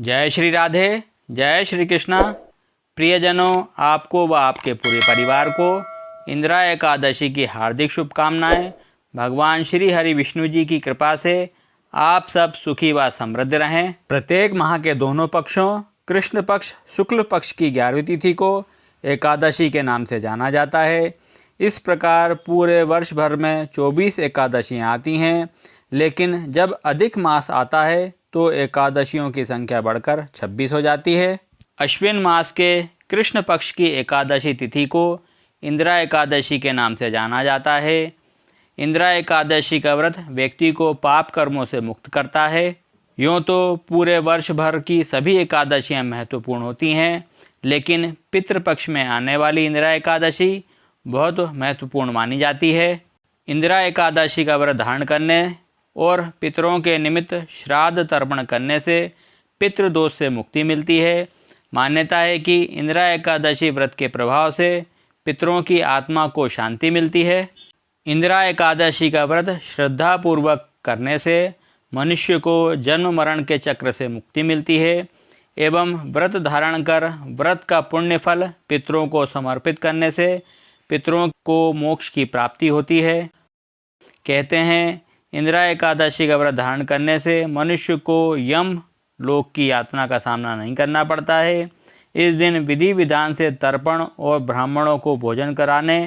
जय श्री राधे, जय श्री कृष्णा। प्रियजनों, आपको व आपके पूरे परिवार को इंदिरा एकादशी की हार्दिक शुभकामनाएं। भगवान श्री हरि विष्णु जी की कृपा से आप सब सुखी व समृद्ध रहें। प्रत्येक माह के दोनों पक्षों, कृष्ण पक्ष शुक्ल पक्ष की 11वीं तिथि को एकादशी के नाम से जाना जाता है। इस प्रकार पूरे वर्ष भर में 24 एकादशियाँ आती हैं, लेकिन जब अधिक मास आता है तो एकादशियों की संख्या बढ़कर 26 हो जाती है। अश्विन मास के कृष्ण पक्ष की एकादशी तिथि को इंदिरा एकादशी के नाम से जाना जाता है। इंदिरा एकादशी का व्रत व्यक्ति को पाप कर्मों से मुक्त करता है। यूँ तो पूरे वर्ष भर की सभी एकादशियाँ महत्वपूर्ण होती हैं, लेकिन पितृपक्ष में आने वाली इंदिरा एकादशी बहुत महत्वपूर्ण मानी जाती है। इंदिरा एकादशी का व्रत धारण करने और पितरों के निमित्त श्राद्ध तर्पण करने से पितृदोष से मुक्ति मिलती है। मान्यता है कि इंदिरा एकादशी व्रत के प्रभाव से पितरों की आत्मा को शांति मिलती है। इंदिरा एकादशी का व्रत श्रद्धापूर्वक करने से मनुष्य को जन्म मरण के चक्र से मुक्ति मिलती है एवं व्रत धारण कर व्रत का पुण्य फल पितरों को समर्पित करने से पितरों को मोक्ष की प्राप्ति होती है। कहते हैं, इंदिरा एकादशी का व्रत धारण करने से मनुष्य को यम लोक की यातना का सामना नहीं करना पड़ता है। इस दिन विधि विधान से तर्पण और ब्राह्मणों को भोजन कराने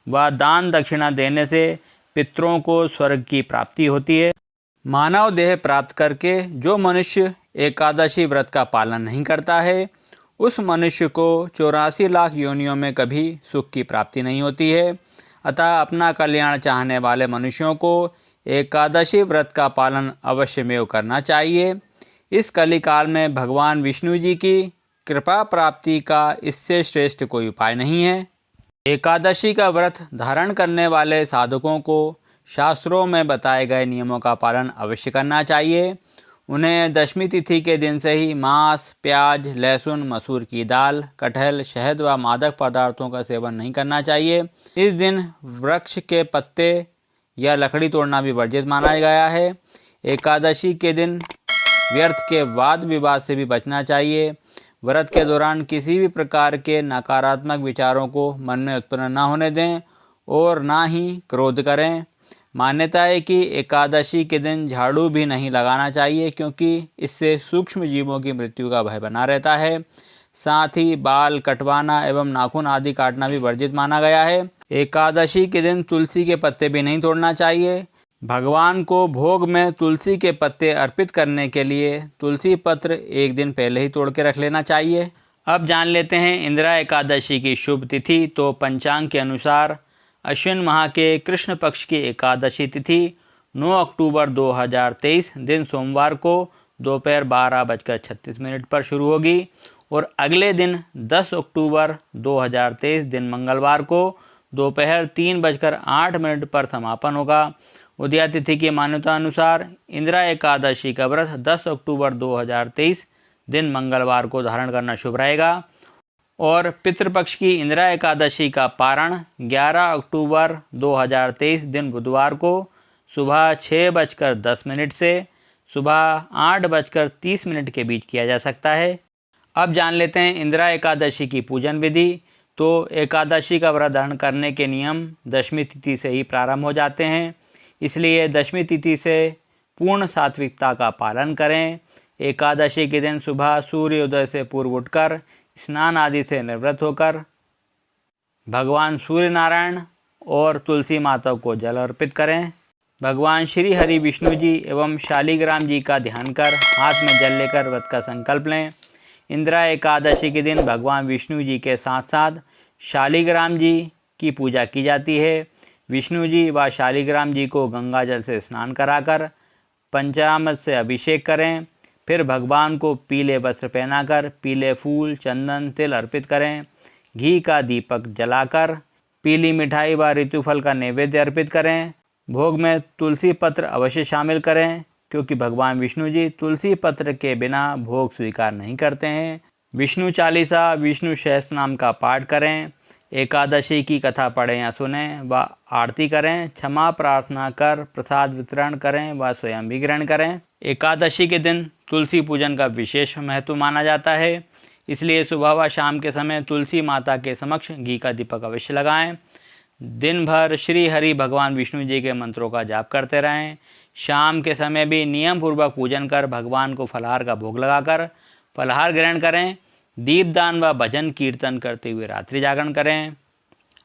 व दान दक्षिणा देने से पितरों को स्वर्ग की प्राप्ति होती है। मानव देह प्राप्त करके जो मनुष्य एकादशी व्रत का पालन नहीं करता है, उस मनुष्य को 84 लाख योनियों में कभी सुख की प्राप्ति नहीं होती है। अतः अपना कल्याण चाहने वाले मनुष्यों को एकादशी व्रत का पालन अवश्यमेव करना चाहिए। इस कलिकाल में भगवान विष्णु जी की कृपा प्राप्ति का इससे श्रेष्ठ कोई उपाय नहीं है। एकादशी का व्रत धारण करने वाले साधकों को शास्त्रों में बताए गए नियमों का पालन अवश्य करना चाहिए। उन्हें दशमी तिथि के दिन से ही मांस, प्याज, लहसुन, मसूर की दाल, कटहल, शहद व मादक पदार्थों का सेवन नहीं करना चाहिए। इस दिन वृक्ष के पत्ते या लकड़ी तोड़ना भी वर्जित माना गया है। एकादशी के दिन व्यर्थ के वाद विवाद से भी बचना चाहिए। व्रत के दौरान किसी भी प्रकार के नकारात्मक विचारों को मन में उत्पन्न न होने दें और ना ही क्रोध करें। मान्यता है कि एकादशी के दिन झाड़ू भी नहीं लगाना चाहिए, क्योंकि इससे सूक्ष्म जीवों की मृत्यु का भय बना रहता है। साथ ही बाल कटवाना एवं नाखून आदि काटना भी वर्जित माना गया है। एकादशी के दिन तुलसी के पत्ते भी नहीं तोड़ना चाहिए। भगवान को भोग में तुलसी के पत्ते अर्पित करने के लिए तुलसी पत्र एक दिन पहले ही तोड़ के रख लेना चाहिए। अब जान लेते हैं इंदिरा एकादशी की शुभ तिथि। तो पंचांग के अनुसार अश्विन माह के कृष्ण पक्ष की एकादशी तिथि 9 अक्टूबर 2023 दिन सोमवार को दोपहर 12:36 पर शुरू होगी और अगले दिन 10 अक्टूबर 2023 दिन मंगलवार को दोपहर 3:08 पर समापन होगा। उदया तिथि की मान्यता अनुसार इंदिरा एकादशी का व्रत 10 अक्टूबर 2023 दिन मंगलवार को धारण करना शुभ रहेगा और पितृपक्ष की इंदिरा एकादशी का पारण 11 अक्टूबर 2023 दिन बुधवार को सुबह 6:10 से सुबह 8:30 के बीच किया जा सकता है। अब जान लेते हैं इंदिरा एकादशी की पूजन विधि। तो एकादशी का व्रत धारण करने के नियम दशमी तिथि से ही प्रारंभ हो जाते हैं, इसलिए दशमी तिथि से पूर्ण सात्विकता का पालन करें। एकादशी के दिन सुबह सूर्योदय से पूर्व उठकर स्नान आदि से निवृत्त होकर भगवान सूर्य नारायण और तुलसी माता को जल अर्पित करें। भगवान श्री हरि विष्णु जी एवं शालिग्राम जी का ध्यान कर हाथ में जल लेकर व्रत का संकल्प लें। इंदिरा एकादशी के दिन भगवान विष्णु जी के साथ साथ शालिग्राम जी की पूजा की जाती है। विष्णु जी व शालिग्राम जी को गंगा जल से स्नान कराकर पंचामृत से अभिषेक करें। फिर भगवान को पीले वस्त्र पहनाकर पीले फूल, चंदन, तिल अर्पित करें। घी का दीपक जलाकर पीली मिठाई व ऋतुफल का नैवेद्य अर्पित करें। भोग में तुलसी पत्र अवश्य शामिल करें, क्योंकि भगवान विष्णु जी तुलसी पत्र के बिना भोग स्वीकार नहीं करते हैं। विष्णु चालीसा, विष्णु सहस्त्र नाम का पाठ करें। एकादशी की कथा पढ़ें या सुनें व आरती करें। क्षमा प्रार्थना कर प्रसाद वितरण करें व स्वयं भी ग्रहण करें। एकादशी के दिन तुलसी पूजन का विशेष महत्व माना जाता है। इसलिए सुबह व शाम के समय तुलसी माता के समक्ष घी का दीपक अवश्य लगाएं। दिन भर श्री हरि भगवान विष्णु जी के मंत्रों का जाप करते रहें। शाम के समय भी नियम पूर्वक पूजन कर भगवान को फलाहार का भोग लगाकर फलाहार ग्रहण करें। दीपदान व भजन कीर्तन करते हुए रात्रि जागरण करें।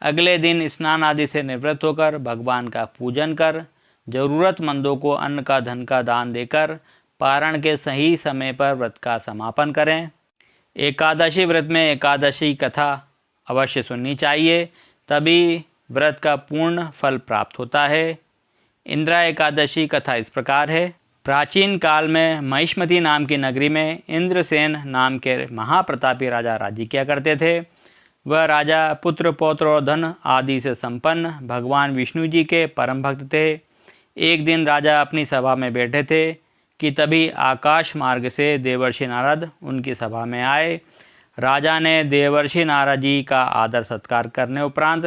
अगले दिन स्नान आदि से निवृत्त होकर भगवान का पूजन कर ज़रूरतमंदों को अन्न का धन का दान देकर पारण के सही समय पर व्रत का समापन करें। एकादशी व्रत में एकादशी कथा अवश्य सुननी चाहिए, तभी व्रत का पूर्ण फल प्राप्त होता है। इंद्रा एकादशी कथा इस प्रकार है। प्राचीन काल में महिष्मती नाम की नगरी में इंद्रसेन नाम के महाप्रतापी राजा राज्य किया करते थे। वह राजा पुत्र पौत्र और धन आदि से संपन्न भगवान विष्णु जी के परम भक्त थे। एक दिन राजा अपनी सभा में बैठे थे कि तभी आकाश मार्ग से देवर्षि नारद उनकी सभा में आए। राजा ने देवर्षि नारद जी का आदर सत्कार करने उपरांत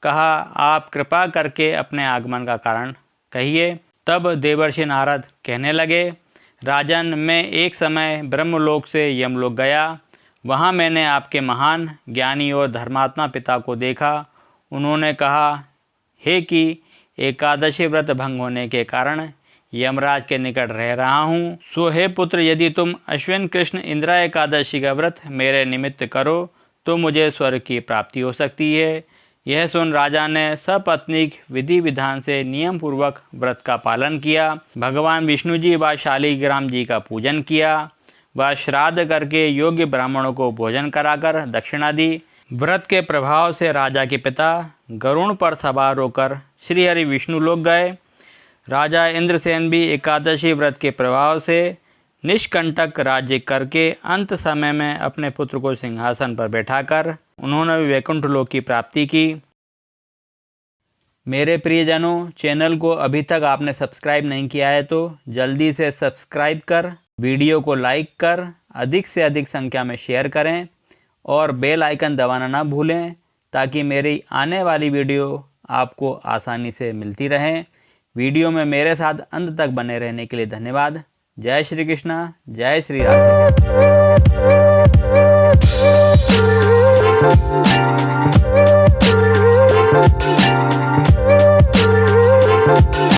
कहा, आप कृपा करके अपने आगमन का कारण कहिए। तब देवर्षि नारद कहने लगे, राजन, मैं एक समय ब्रह्मलोक से यमलोक गया। वहाँ मैंने आपके महान ज्ञानी और धर्मात्मा पिता को देखा। उन्होंने कहा, हे कि एकादशी व्रत भंग होने के कारण यमराज के निकट रह रहा हूँ। सो हे पुत्र, यदि तुम अश्विन कृष्ण इंद्रा एकादशी का व्रत मेरे निमित्त करो तो मुझे स्वर्ग की प्राप्ति हो सकती है। यह सुन राजा ने सपत्नीक विधि विधान से नियम पूर्वक व्रत का पालन किया। भगवान विष्णु जी व शालिग्राम जी का पूजन किया व श्राद्ध करके योग्य ब्राह्मणों को भोजन कराकर दक्षिणा दी। व्रत के प्रभाव से राजा के पिता गरुण पर सवार होकर श्री हरि विष्णु लोक गए। राजा इंद्रसेन भी एकादशी व्रत के प्रभाव से निष्कंटक राज्य करके अंत समय में अपने पुत्र को सिंहासन पर बैठाकर उन्होंने वैकुंठ लोक की प्राप्ति की। मेरे प्रियजनों, चैनल को अभी तक आपने सब्सक्राइब नहीं किया है तो जल्दी से सब्सक्राइब कर, वीडियो को लाइक कर, अधिक से अधिक संख्या में शेयर करें और बेल आइकन दबाना ना भूलें ताकि मेरी आने वाली वीडियो आपको आसानी से मिलती रहें। वीडियो में मेरे साथ अंत तक बने रहने के लिए धन्यवाद। जय श्री कृष्णा, जय श्री राधे।